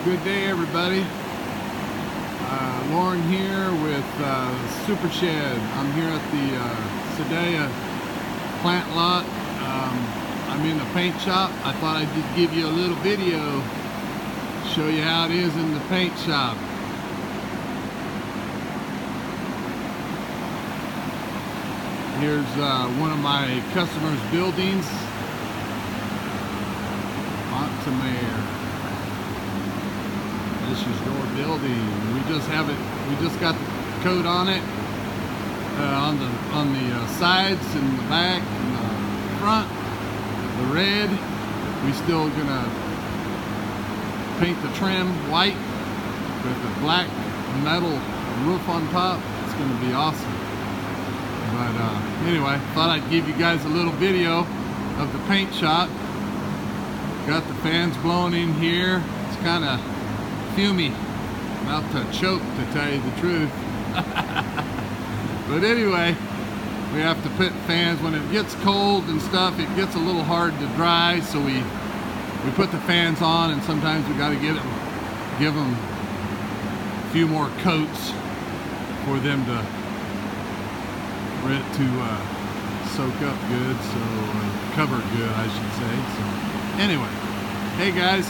Good day, everybody. Loren here with SuperShed. I'm here at the Sedalia plant lot. I'm in the paint shop. I thought I'd just give you a little video, show you how it is in the paint shop. Here's one of my customers' buildings, Montemare. This is your building. We just got the coat on it, on the sides and the back and the front. The red. We still gonna paint the trim white with the black metal roof on top. It's gonna be awesome. But anyway, thought I'd give you guys a little video of the paint shop. Got the fans blowing in here. It's kind of fumy, about to choke, to tell you the truth. But anyway, we have to put fans when it gets cold and stuff. It gets a little hard to dry, so we put the fans on, and sometimes we got to give them a few more coats for them for it to soak up good, so cover good, I should say. So anyway, hey guys,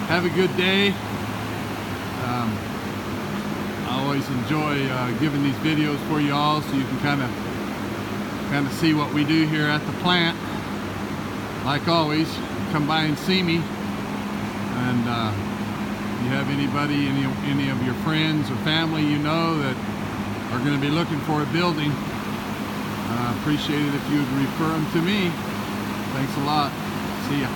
have a good day. I always enjoy giving these videos for you all, so you can kind of see what we do here at the plant. Like always, come by and see me. And if you have anybody, any of your friends or family you know that are going to be looking for a building, I appreciate it if you would refer them to me. Thanks a lot. See ya.